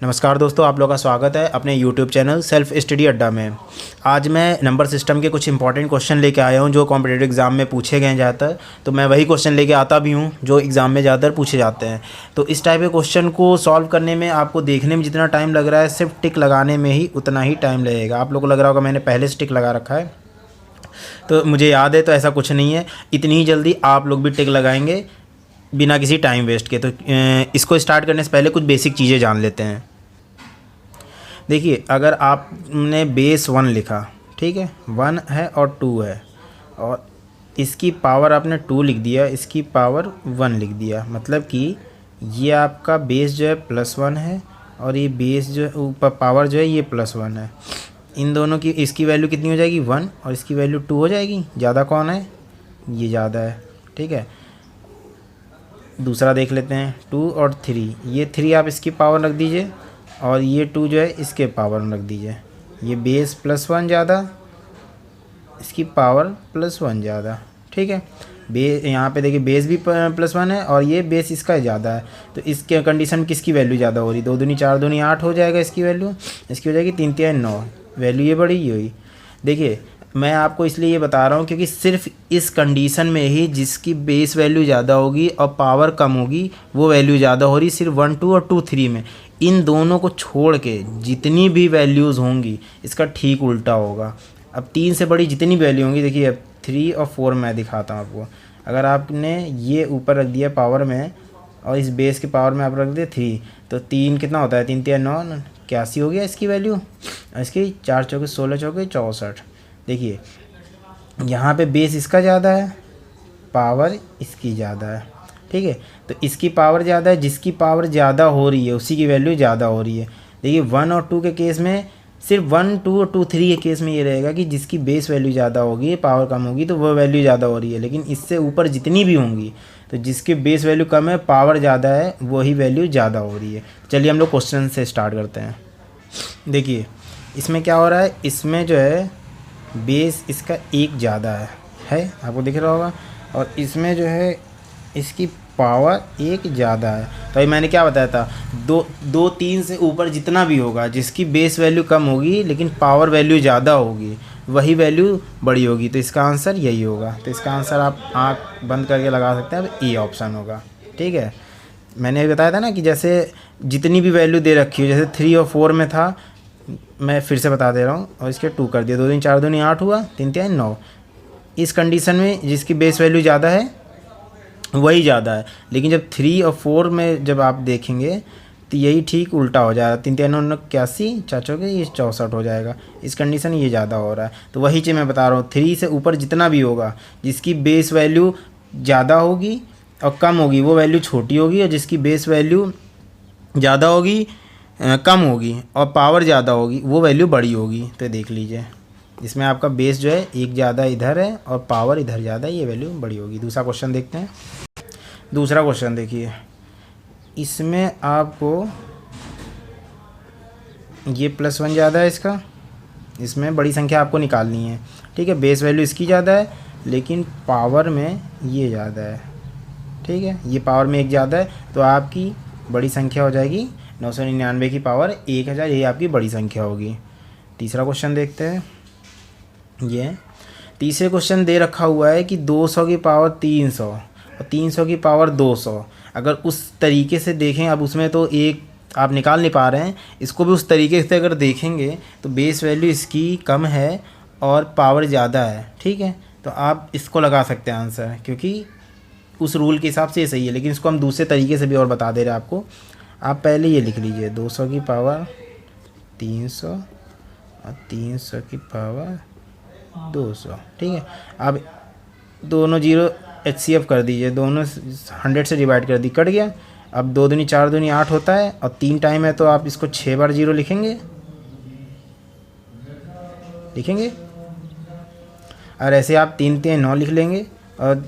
नमस्कार दोस्तों, आप लोगों का स्वागत है अपने YouTube चैनल सेल्फ स्टडी अड्डा में। आज मैं नंबर सिस्टम के कुछ इंपॉर्टेंट क्वेश्चन लेके आया हूं जो कॉम्पिटिटिव एग्ज़ाम में पूछे गए हैं ज़्यादातर। तो मैं वही क्वेश्चन लेके आता भी हूं जो एग्ज़ाम में ज़्यादातर पूछे जाते हैं। तो इस टाइप के क्वेश्चन को सॉल्व करने में आपको देखने में जितना टाइम लग रहा है, सिर्फ टिक लगाने में ही उतना ही टाइम लगेगा। आप लोग को लग रहा होगा मैंने पहले से टिक लगा रखा है, तो मुझे याद है, तो ऐसा कुछ नहीं है। इतनी ही जल्दी आप लोग भी टिक लगाएंगे बिना किसी टाइम वेस्ट के। तो इसको स्टार्ट करने से पहले कुछ बेसिक चीज़ें जान लेते हैं। देखिए, अगर आपने बेस 1 लिखा, ठीक है, 1 है और 2 है, और इसकी पावर आपने 2 लिख दिया, इसकी पावर 1 लिख दिया, मतलब कि ये आपका बेस जो है +1 है और ये बेस जो है ऊपर पावर जो है ये +1 है। इन दोनों की इसकी वैल्यू कितनी हो जाएगी 1 और इसकी वैल्यू 2 हो जाएगी। ज़्यादा कौन है? ये ज़्यादा है, ठीक है। दूसरा देख लेते हैं, 2 और 3। ये 3 आप इसकी पावर रख दीजिए और ये 2 जो है इसके पावर में रख दीजिए। ये बेस +1 ज़्यादा, इसकी पावर +1 ज़्यादा, ठीक है। यहाँ पे देखिए बेस भी +1 है और ये बेस इसका ज़्यादा है। तो इसके कंडीशन किसकी वैल्यू ज़्यादा हो रही? 2 दूनी 4 दूनी 8 हो जाएगा इसकी वैल्यू। इसकी हो जाएगी 3 3 9, वैल्यू ये बड़ी हुई। देखिए, मैं आपको इसलिए ये बता रहा हूँ क्योंकि सिर्फ इस कंडीशन में ही जिसकी बेस वैल्यू ज़्यादा होगी और पावर कम होगी वो वैल्यू ज़्यादा हो रही, सिर्फ 1 2 और 2 3 में। इन दोनों को छोड़ के जितनी भी वैल्यूज़ होंगी इसका ठीक उल्टा होगा। अब 3 से बड़ी जितनी वैल्यू होंगी, देखिए अब 3 और 4 मैं दिखाता हूँ आपको। अगर आपने ये ऊपर रख दिया पावर में और इस बेस के पावर में आप रख दिए 3, तो 3 कितना होता है? 3 3 9, 81 हो गया इसकी वैल्यू। इसकी 4 चौके 16 चौके 64। देखिए, यहाँ पे बेस इसका ज़्यादा है, पावर इसकी ज़्यादा है, ठीक है। तो इसकी पावर ज़्यादा है, जिसकी पावर ज़्यादा हो रही है उसी की वैल्यू ज़्यादा हो रही है। देखिए 1 और 2 के केस में, सिर्फ 1 2 और 2 3 के केस में ये रहेगा कि जिसकी बेस वैल्यू ज़्यादा होगी, पावर कम होगी, तो वो वैल्यू ज़्यादा हो रही है। लेकिन इससे ऊपर जितनी भी होंगी, तो जिसकी बेस वैल्यू कम है, पावर ज़्यादा है, वही वैल्यू ज़्यादा हो रही है। चलिए हम लोग क्वेश्चन से स्टार्ट करते हैं। देखिए, इसमें क्या हो रहा है, इसमें जो है बेस इसका 1 ज़्यादा है, आपको दिख रहा होगा, और इसमें जो है इसकी पावर 1 ज़्यादा है। तो अभी मैंने क्या बताया था, 2 3 से ऊपर जितना भी होगा, जिसकी बेस वैल्यू कम होगी लेकिन पावर वैल्यू ज़्यादा होगी, वही वैल्यू बड़ी होगी। तो इसका आंसर यही होगा। तो इसका आंसर आप आँख बंद करके लगा सकते हैं, अब ए ऑप्शन होगा, ठीक है। मैंने बताया था ना कि जैसे जितनी भी वैल्यू दे रखी हो, जैसे 3 और 4 में था, मैं फिर से बता दे रहा हूँ, और इसके 2 कर दिया, 2 दूनी 4 दूनी 8 हुआ, 3 3 9। इस कंडीशन में जिसकी बेस वैल्यू ज़्यादा है वही ज़्यादा है। लेकिन जब 3 और 4 में जब आप देखेंगे तो यही ठीक उल्टा हो जाएगा। 3 3 9 81, 4 चौके ये 64 हो जाएगा। इस कंडीशन ये ज़्यादा हो रहा है। तो वही चीज़ मैं बता रहा हूँ, 3 से ऊपर जितना भी होगा, जिसकी बेस वैल्यू ज़्यादा होगी और कम होगी वो वैल्यू छोटी होगी, और जिसकी बेस वैल्यू ज़्यादा होगी कम होगी और पावर ज़्यादा होगी वो वैल्यू बड़ी होगी। तो देख लीजिए, इसमें आपका बेस जो है 1 ज़्यादा इधर है और पावर इधर ज़्यादा है, ये वैल्यू बड़ी होगी। दूसरा क्वेश्चन देखते हैं। दूसरा क्वेश्चन देखिए, इसमें आपको ये +1 ज़्यादा है इसका, इसमें बड़ी संख्या आपको निकालनी है, ठीक है। बेस वैल्यू इसकी ज़्यादा है लेकिन पावर में ये ज़्यादा है, ठीक है। ये पावर में 1 ज़्यादा है, तो आपकी बड़ी संख्या हो जाएगी 999 की पावर 1000, ये आपकी बड़ी संख्या होगी। तीसरा क्वेश्चन देखते हैं। ये तीसरे क्वेश्चन दे रखा हुआ है कि 200 की पावर 300 और 300 की पावर 200। अगर उस तरीके से देखें, अब उसमें तो एक आप निकाल नहीं पा रहे हैं, इसको भी उस तरीके से अगर देखेंगे तो बेस वैल्यू इसकी कम है और पावर ज़्यादा है, ठीक है। तो आप इसको लगा सकते हैं आंसर, क्योंकि उस रूल के हिसाब से ये सही है। लेकिन इसको हम दूसरे तरीके से भी और बता दे रहे हैं आपको। आप पहले ये लिख लीजिए, 200 की पावर 300 और 300 की पावर 200, ठीक है। अब दोनों 0 HCF कर दीजिए, दोनों 100 से डिवाइड कर दी, कट गया। अब 2 दूनी 4 दूनी 8 होता है और 3 टाइम है, तो आप इसको 6 बार 0 लिखेंगे, और ऐसे आप 3 3 9 लिख लेंगे, और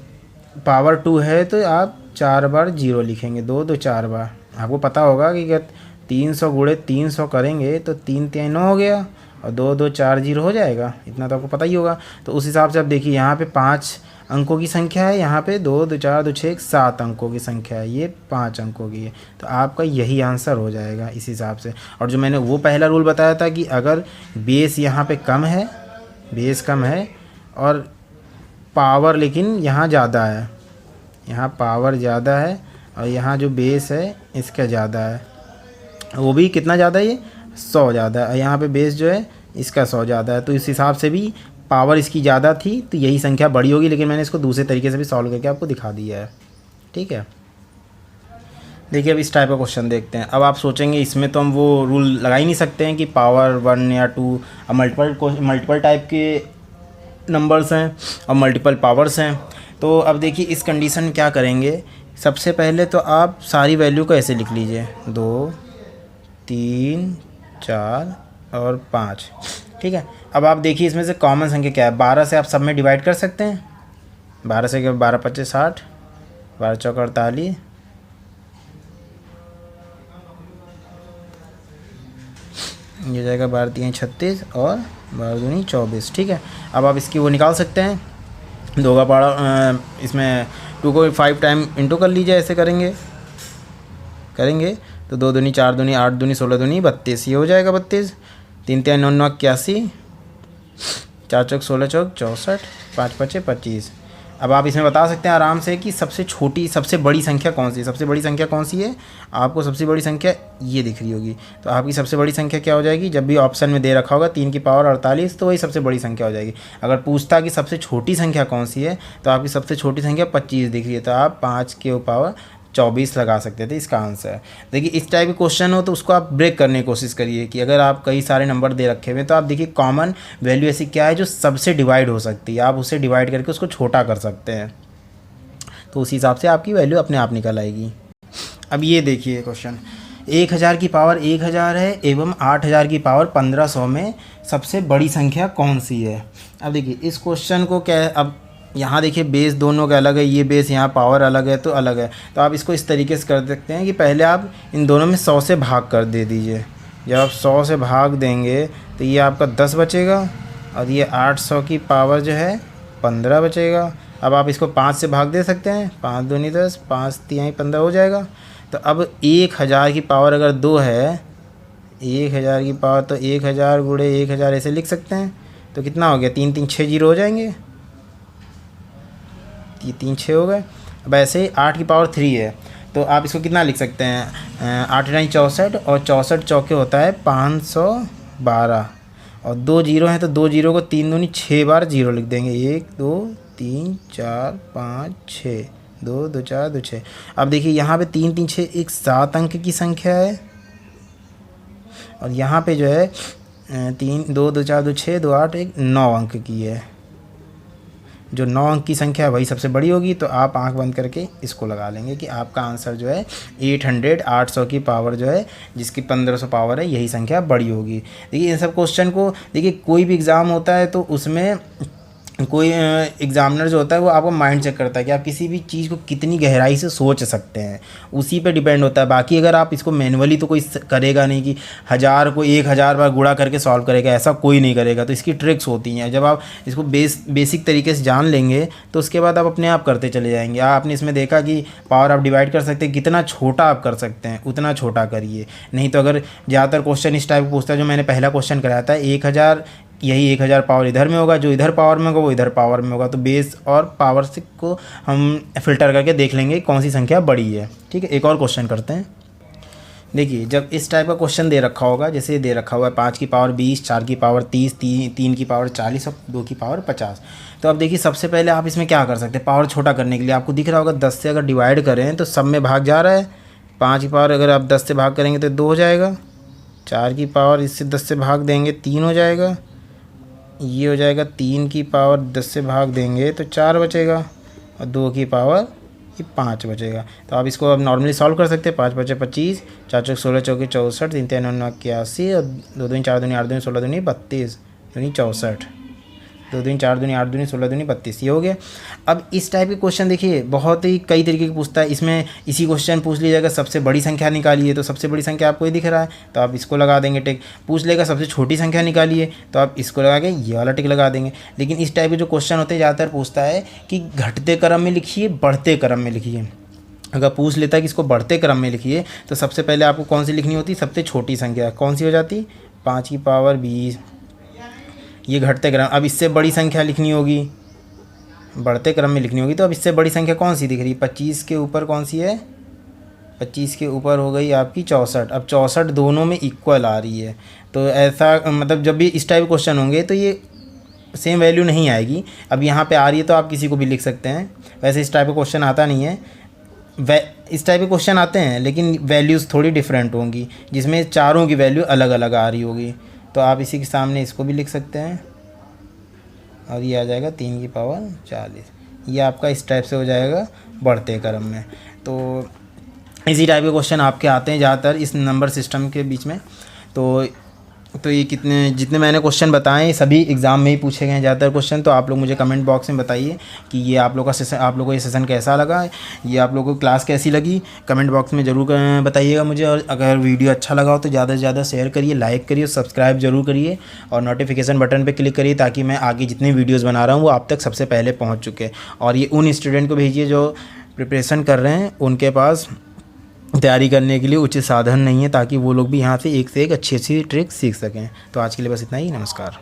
पावर 2 है तो आप 4 बार 0 लिखेंगे, 2 2 4 बार। आपको पता होगा कि अगर 300 गुणे 300 करेंगे तो 3 3 9 हो गया और 2 2 4 0 हो जाएगा, इतना तो आपको पता ही होगा। तो उस हिसाब से आप देखिए, यहाँ पे 5 अंकों की संख्या है, यहाँ पे 2 2 4 2 6 7 अंकों की संख्या है, ये 5 अंकों की है। तो आपका यही आंसर हो जाएगा इस हिसाब से। और जो मैंने वो पहला रूल बताया था कि अगर बेस यहाँ पे कम है, बेस कम है और पावर लेकिन यहाँ ज़्यादा है, यहाँ पावर ज़्यादा है और यहाँ जो बेस है इसका ज़्यादा है, वो भी कितना ज़्यादा है, ये 100 ज़्यादा है। यहाँ पे बेस जो है इसका 100 ज़्यादा है, तो इस हिसाब से भी पावर इसकी ज़्यादा थी तो यही संख्या बड़ी होगी। लेकिन मैंने इसको दूसरे तरीके से भी सॉल्व करके आपको दिखा दिया है। ठीक है, देखिए अब इस टाइप का क्वेश्चन देखते हैं। अब आप सोचेंगे इसमें तो हम वो रूल लगा ही नहीं सकते हैं कि पावर 1 या 2, अब मल्टीपल टाइप के नंबर्स हैं और मल्टीपल पावर्स हैं। तो अब देखिए इस कंडीशन में क्या करेंगे, सबसे पहले तो आप सारी वैल्यू को ऐसे लिख लीजिए 2 3 4 और 5। ठीक है, अब आप देखिए इसमें से कॉमन संख्या क्या है, 12 से आप सब में डिवाइड कर सकते हैं। 12 से 12 25 60, 12 चौक 48, ये जाएगा 12 3 36 और 12 दूनी 24। ठीक है, अब आप इसकी वो निकाल सकते हैं, 2 का पारा इसमें 2 को 5 टाइम इंटू कर लीजिए, ऐसे करेंगे तो 2 दूनी 4 दूनी 8 दूनी 16 दूनी 32, ये हो जाएगा 32। 3 3 9 9 81, 4 चौक 16 चौक 64, 5 5 25। अब आप इसमें बता सकते हैं आराम से कि सबसे छोटी सबसे बड़ी संख्या कौन सी है। सबसे बड़ी संख्या कौन सी है, आपको सबसे बड़ी संख्या ये दिख रही होगी। तो आपकी सबसे बड़ी संख्या क्या हो जाएगी, जब भी ऑप्शन में दे रखा होगा 3 की पावर 48 तो वही सबसे बड़ी संख्या हो जाएगी। अगर पूछता कि सबसे छोटी संख्या कौन सी है तो आपकी सबसे छोटी संख्या 25 दिख रही है, तो आप 5 के पावर 24 लगा सकते थे इसका आंसर। देखिए इस टाइप के क्वेश्चन हो तो उसको आप ब्रेक करने की कोशिश करिए कि अगर आप कई सारे नंबर दे रखे हुए तो आप देखिए कॉमन वैल्यू ऐसी क्या है जो सबसे डिवाइड हो सकती है, आप उसे डिवाइड करके उसको छोटा कर सकते हैं, तो उस हिसाब से आपकी वैल्यू अपने आप निकल आएगी। अब ये देखिए क्वेश्चन, 1000 की पावर 1000 है एवं 8000 की पावर 1500 में सबसे बड़ी संख्या कौन सी है। अब देखिए इस क्वेश्चन को क्या, अब यहाँ देखिए बेस दोनों का अलग है, ये बेस यहाँ पावर अलग है तो अलग है। तो आप इसको इस तरीके से कर सकते हैं कि पहले आप इन दोनों में 100 से भाग कर दे दीजिए। जब आप 100 से भाग देंगे तो ये आपका 10 बचेगा और ये 800 की पावर जो है 15 बचेगा। अब आप इसको 5 से भाग दे सकते हैं, 5 दूनी 10, 5 तिहाई 15 हो जाएगा। तो अब 1000 की पावर अगर 2 है, 1000 की पावर तो 1000 गुणे 1000 ऐसे लिख सकते हैं। तो कितना हो गया, 3 3 6 जीरो हो जाएंगे, ये 3 6 हो गए। अब ऐसे ही 8 की पावर 3 है तो आप इसको कितना लिख सकते हैं, 8 9 64 और 64 चौके होता है 512 और 2 जीरो हैं तो 2 जीरो को 3 दूनी 6 बार जीरो लिख देंगे, 1 2 3 4 5 6, 2 2 4 2 6। अब देखिए यहाँ पे 3 3 6 एक 7 अंक की संख्या है और यहाँ पे जो है 3 2 2 4 2 6 2 8 एक 9 अंक की है। जो 9 अंक की संख्या है वही सबसे बड़ी होगी, तो आप आंख बंद करके इसको लगा लेंगे कि आपका आंसर जो है 800 की पावर जो है जिसकी 1500 पावर है यही संख्या बड़ी होगी। देखिए इन सब क्वेश्चन को देखिए कोई भी एग्ज़ाम होता है तो उसमें कोई एग्जामिनर जो होता है वो आपको माइंड चेक करता है कि आप किसी भी चीज़ को कितनी गहराई से सोच सकते हैं, उसी पे डिपेंड होता है। बाकी अगर आप इसको मैनुअली तो कोई करेगा नहीं कि 1000 को 1000 बार गुणा करके सॉल्व करेगा, ऐसा कोई नहीं करेगा। तो इसकी ट्रिक्स होती हैं, जब आप इसको बेसिक तरीके से जान लेंगे तो उसके बाद आप अपने आप करते चले जाएंगे। आपने इसमें देखा कि पावर आप डिवाइड कर सकते हैं, कितना छोटा आप कर सकते हैं उतना छोटा करिए। नहीं तो अगर ज़्यादातर क्वेश्चन इस टाइप पूछता है, जो मैंने पहला क्वेश्चन कराया था 1000, यही 1000 पावर इधर में होगा, जो इधर पावर में होगा वो इधर पावर में होगा। तो बेस और पावर से को हम फिल्टर करके देख लेंगे कौन सी संख्या बड़ी है। ठीक है, एक और क्वेश्चन करते हैं। देखिए जब इस टाइप का क्वेश्चन दे रखा होगा, जैसे दे रखा हुआ है 5 की पावर 20, 4 की पावर 30, 3 की पावर 40 और 2 की पावर 50। तो अब देखिए सबसे पहले आप इसमें क्या कर सकते हैं, पावर छोटा करने के लिए आपको दिख रहा होगा 10 से अगर डिवाइड करें तो सब में भाग जा रहा है। 5 की पावर अगर आप 10 से भाग करेंगे तो 2 हो जाएगा, 4 की पावर इससे 10 से भाग देंगे 3 हो जाएगा, ये हो जाएगा 3 की पावर 10 से भाग देंगे तो 4 बचेगा और 2 की पावर ये 5 बचेगा। तो आप इसको अब नॉर्मली सॉल्व कर सकते हैं। 5 5 25, 4 चौक 16 चौके 64, 3 3 9 81 और 2 दूनी 4 दूनी 8 दूनी 16 दूनी 32 दूनी 64। 2 दूनी 4 दूनी 8 दूनी 16 दूनी 32, ये हो गया। अब इस टाइप के क्वेश्चन देखिए बहुत ही कई तरीके के पूछता है। इसमें इसी क्वेश्चन पूछ लीजिएगा सबसे बड़ी संख्या निकालिए, तो सबसे बड़ी संख्या आपको ही दिख रहा है तो आप इसको लगा देंगे टिक। पूछ लेगा सबसे छोटी संख्या निकालिए, तो आप इसको लगा के ये वाला टिक लगा देंगे। लेकिन इस टाइप के जो क्वेश्चन होते हैं ज़्यादातर पूछता है कि घटते क्रम में लिखिए, बढ़ते क्रम में लिखिए। अगर पूछ लेता है कि इसको बढ़ते क्रम में लिखिए, तो सबसे पहले आपको कौन सी लिखनी होती, सबसे छोटी संख्या कौन सी हो जाती, 5 की पावर 20, ये घटते क्रम। अब इससे बड़ी संख्या लिखनी होगी, बढ़ते क्रम में लिखनी होगी, तो अब इससे बड़ी संख्या कौन सी दिख रही है, 25 के ऊपर कौन सी है, 25 के ऊपर हो गई आपकी 64। अब 64 दोनों में इक्वल आ रही है, तो ऐसा मतलब जब भी इस टाइप क्वेश्चन होंगे तो ये सेम वैल्यू नहीं आएगी। अब यहाँ पे आ रही है तो आप किसी को भी लिख सकते हैं। वैसे इस टाइप का क्वेश्चन आता नहीं है, इस टाइप के क्वेश्चन आते हैं लेकिन वैल्यूज़ थोड़ी डिफरेंट होंगी, जिसमें चारों की वैल्यू अलग अलग आ रही होगी। तो आप इसी के सामने इसको भी लिख सकते हैं और ये आ जाएगा 3 की पावर 40। ये आपका इस टाइप से हो जाएगा बढ़ते क्रम में। तो इसी टाइप के क्वेश्चन आपके आते हैं ज़्यादातर इस नंबर सिस्टम के बीच में। तो ये जितने मैंने क्वेश्चन बताए सभी एग्ज़ाम में ही पूछे गए हैं ज़्यादातर क्वेश्चन। तो आप लोग मुझे कमेंट बॉक्स में बताइए कि ये आप लोग का सेशन, आप लोगों को ये सेशन कैसा लगा, ये आप लोगों को क्लास कैसी लगी, कमेंट बॉक्स में ज़रूर बताइएगा मुझे। और अगर वीडियो अच्छा लगा हो तो ज़्यादा से ज़्यादा शेयर करिए, लाइक करिए, सब्सक्राइब ज़रूर करिए और नोटिफिकेशन बटन पर क्लिक करिए ताकि मैं आगे जितनी वीडियोज़ बना रहा हूँ वो आप तक सबसे पहले पहुँच चुके। और ये उन स्टूडेंट को भेजिए जो प्रिपरेशन कर रहे हैं, उनके पास तैयारी करने के लिए उचित साधन नहीं है, ताकि वो लोग भी यहाँ से एक अच्छी ट्रिक सीख सकें। तो आज के लिए बस इतना ही, नमस्कार।